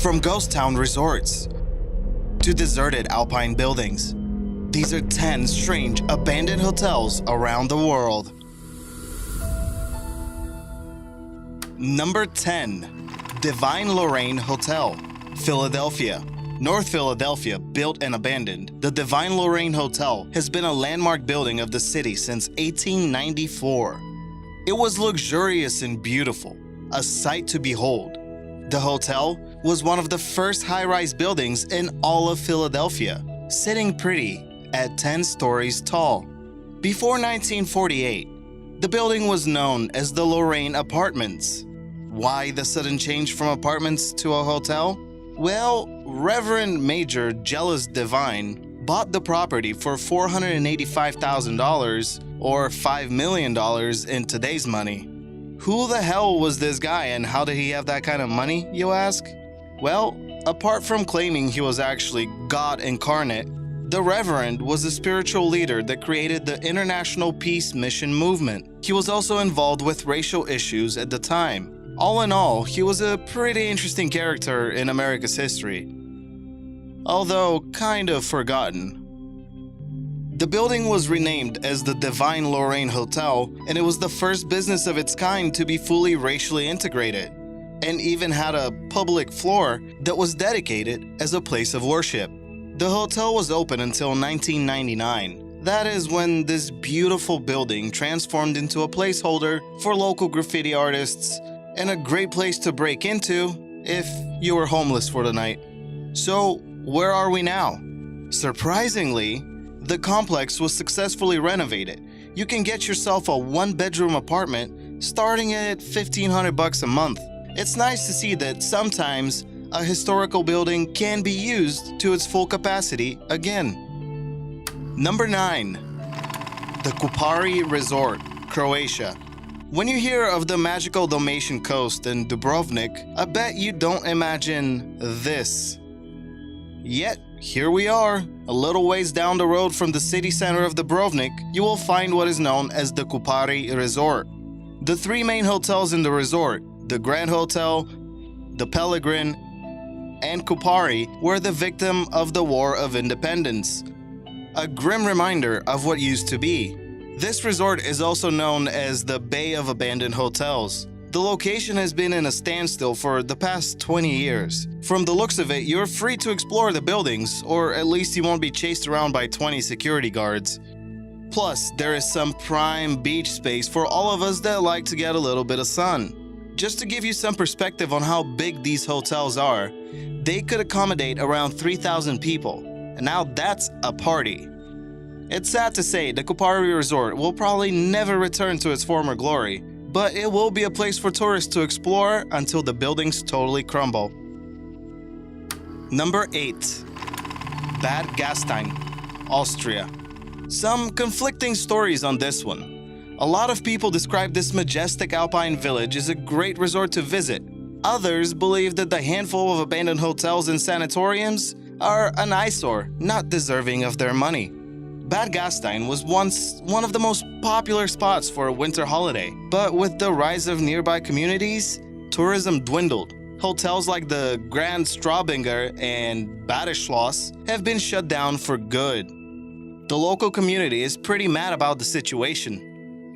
From ghost town resorts to deserted alpine buildings, these are 10 strange abandoned hotels around the world. Number 10. Divine Lorraine Hotel, Philadelphia. North Philadelphia, built and abandoned, the Divine Lorraine Hotel has been a landmark building of the city since 1894. It was luxurious and beautiful, a sight to behold. The hotel was one of the first high-rise buildings in all of Philadelphia, sitting pretty at 10 stories tall. Before 1948, the building was known as the Lorraine Apartments. Why the sudden change from apartments to a hotel? Well, Reverend Major Jealous Divine bought the property for $485,000 or $5 million in today's money. Who the hell was this guy and how did he have that kind of money, you ask? Well, apart from claiming he was actually God incarnate, the Reverend was a spiritual leader that created the International Peace Mission movement. He was also involved with racial issues at the time. All in all, he was a pretty interesting character in America's history, although kind of forgotten. The building was renamed as the Divine Lorraine Hotel, and it was the first business of its kind to be fully racially integrated, and even had a public floor that was dedicated as a place of worship. The hotel was open until 1999. That is when this beautiful building transformed into a placeholder for local graffiti artists and a great place to break into if you were homeless for the night. So, where are we now? Surprisingly, the complex was successfully renovated. You can get yourself a one-bedroom apartment starting at $1,500 a month. It's nice to see that sometimes a historical building can be used to its full capacity again. Number 9. The Kupari Resort, Croatia. When you hear of the magical Dalmatian coast in Dubrovnik, I bet you don't imagine this. Yet, here we are. A little ways down the road from the city center of Dubrovnik, you will find what is known as the Kupari Resort. The 3 main hotels in the resort, the Grand Hotel, the Pellegrin, and Kupari, were the victim of the War of Independence. A grim reminder of what used to be. This resort is also known as the Bay of Abandoned Hotels. The location has been in a standstill for the past 20 years. From the looks of it, you're free to explore the buildings, or at least you won't be chased around by 20 security guards. Plus, there is some prime beach space for all of us that like to get a little bit of sun. Just to give you some perspective on how big these hotels are, they could accommodate around 3,000 people, and now that's a party. It's sad to say the Kupari Resort will probably never return to its former glory, but it will be a place for tourists to explore until the buildings totally crumble. Number 8. Bad Gastein, Austria. Some conflicting stories on this one. A lot of people describe this majestic alpine village as a great resort to visit. Others believe that the handful of abandoned hotels and sanatoriums are an eyesore, not deserving of their money. Bad Gastein was once one of the most popular spots for a winter holiday, but with the rise of nearby communities, tourism dwindled. Hotels like the Grand Straubinger and Badeschloss have been shut down for good. The local community is pretty mad about the situation.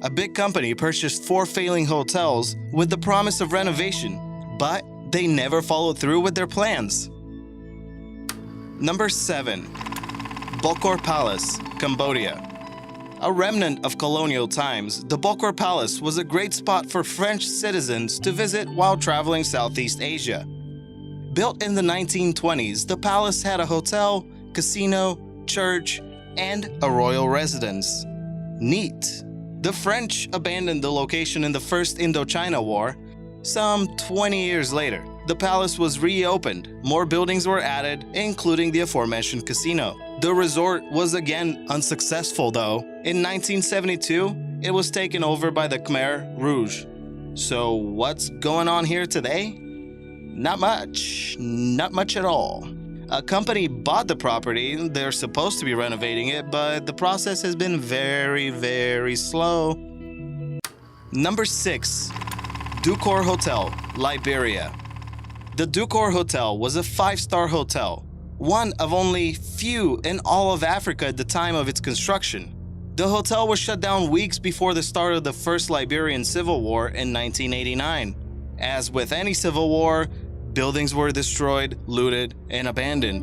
A big company purchased 4 failing hotels with the promise of renovation, but they never followed through with their plans. Number 7. Bokor Palace, Cambodia. A remnant of colonial times, the Bokor Palace was a great spot for French citizens to visit while traveling Southeast Asia. Built in the 1920s, the palace had a hotel, casino, church, and a royal residence. Neat. The French abandoned the location in the First Indochina War. Some 20 years later, the palace was reopened. More buildings were added, including the aforementioned casino. The resort was again unsuccessful though. In 1972, it was taken over by the Khmer Rouge. So what's going on here today? Not much at all. A company bought the property, they're supposed to be renovating it, but the process has been very slow. Number 6. Dukor Hotel, Liberia. The Ducor Hotel was a 5-star hotel, one of only few in all of Africa at the time of its construction. The hotel was shut down weeks before the start of the First Liberian Civil War in 1989. As with any civil war, buildings were destroyed, looted, and abandoned.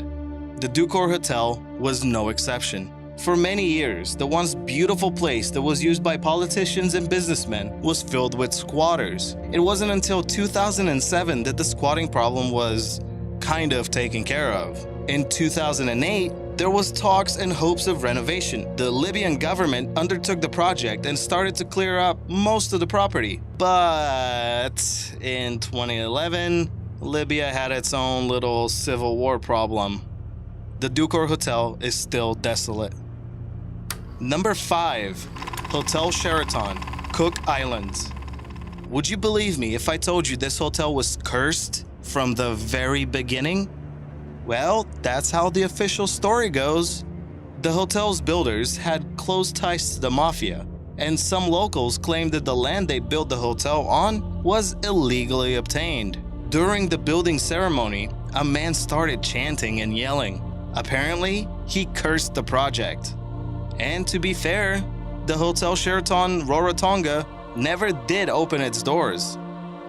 The Ducor Hotel was no exception. For many years, the once beautiful place that was used by politicians and businessmen was filled with squatters. It wasn't until 2007 that the squatting problem was kind of taken care of. In 2008, there was talks and hopes of renovation. The Libyan government undertook the project and started to clear up most of the property. But in 2011, Libya had its own little civil war problem. The Ducor Hotel is still desolate. Number 5. Hotel Sheraton, Cook Islands. Would you believe me if I told you this hotel was cursed from the very beginning? Well, that's how the official story goes. The hotel's builders had close ties to the mafia, and some locals claimed that the land they built the hotel on was illegally obtained. During the building ceremony, a man started chanting and yelling. Apparently, he cursed the project. And to be fair, the Hotel Sheraton Rarotonga never did open its doors.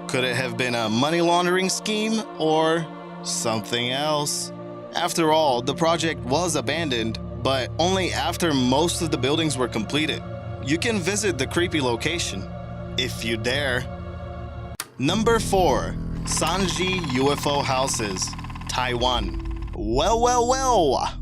Could it have been a money laundering scheme or something else? After all, the project was abandoned, but only after most of the buildings were completed. You can visit the creepy location, if you dare. Number 4. Sanji UFO Houses, Taiwan. Well,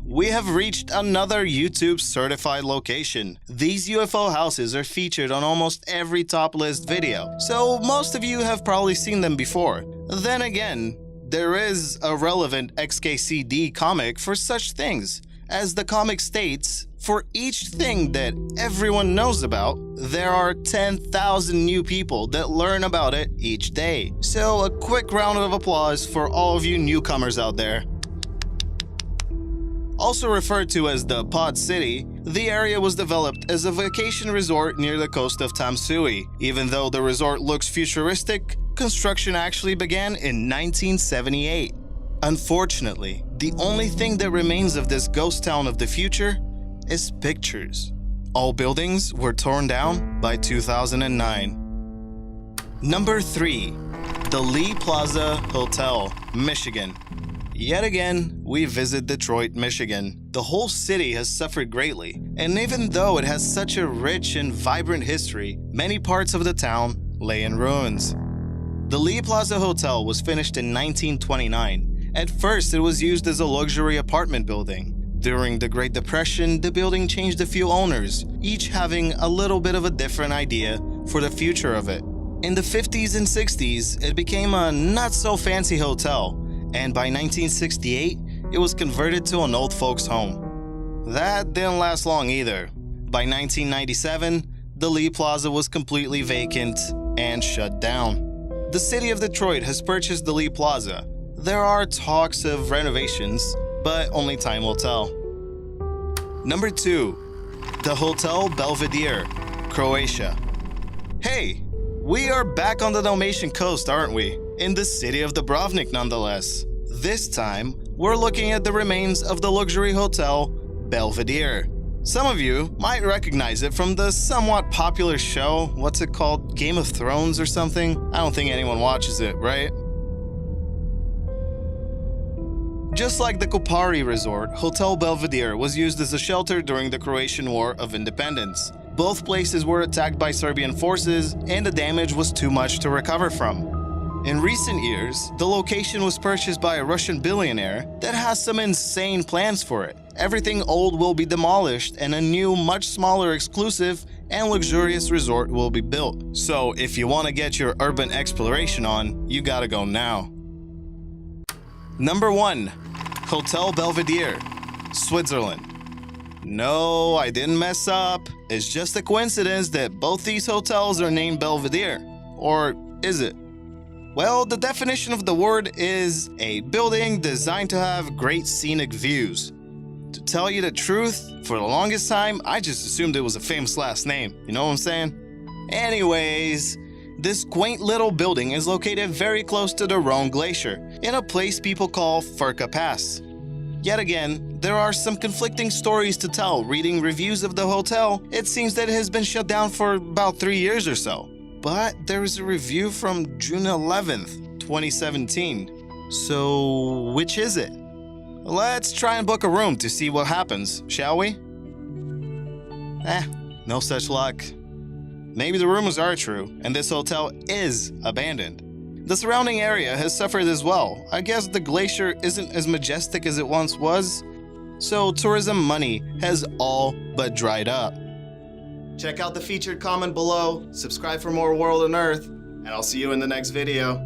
we have reached another YouTube certified location. These UFO houses are featured on almost every top list video, so most of you have probably seen them before. Then again, there is a relevant XKCD comic for such things. As the comic states, for each thing that everyone knows about, there are 10,000 new people that learn about it each day. So a quick round of applause for all of you newcomers out there. Also referred to as the Pod City, the area was developed as a vacation resort near the coast of Tamsui. Even though the resort looks futuristic, construction actually began in 1978. Unfortunately, the only thing that remains of this ghost town of the future is pictures. All buildings were torn down by 2009. Number 3. The Lee Plaza Hotel, Michigan. Yet again, we visit Detroit, Michigan. The whole city has suffered greatly, and even though it has such a rich and vibrant history, many parts of the town lay in ruins. The Lee Plaza Hotel was finished in 1929. At first, it was used as a luxury apartment building. During the Great Depression, the building changed a few owners, each having a little bit of a different idea for the future of it. In the 50s and 60s, it became a not-so-fancy hotel, and by 1968, it was converted to an old folks' home. That didn't last long either. By 1997, the Lee Plaza was completely vacant and shut down. The city of Detroit has purchased the Lee Plaza. There are talks of renovations, but only time will tell. Number 2. The Hotel Belvedere, Croatia. Hey, we are back on the Dalmatian coast, aren't we? In the city of Dubrovnik, nonetheless. This time, we're looking at the remains of the luxury hotel Belvedere. Some of you might recognize it from the somewhat popular show, what's it called, Game of Thrones or something? I don't think anyone watches it, right? Just like the Kupari Resort, Hotel Belvedere was used as a shelter during the Croatian War of Independence. Both places were attacked by Serbian forces, and the damage was too much to recover from. In recent years, the location was purchased by a Russian billionaire that has some insane plans for it. Everything old will be demolished and a new, much smaller, exclusive, and luxurious resort will be built. So if you want to get your urban exploration on, you gotta go now. Number 1. Hotel Belvedere, Switzerland. No, I didn't mess up. It's just a coincidence that both these hotels are named Belvedere. Or is it? Well, the definition of the word is a building designed to have great scenic views. To tell you the truth, for the longest time, I just assumed it was a famous last name. You know what I'm saying? Anyways, This quaint little building is located very close to the Rhone Glacier, in a place people call Furka Pass. Yet again, there are some conflicting stories to tell. Reading reviews of the hotel, it seems that it has been shut down for about 3 years or so. But there is a review from June 11th, 2017. So, which is it? Let's try and book a room to see what happens, shall we? No such luck. Maybe the rumors are true, and this hotel is abandoned. The surrounding area has suffered as well. I guess the glacier isn't as majestic as it once was, so tourism money has all but dried up. Check out the featured comment below, subscribe for more World and Earth, and I'll see you in the next video.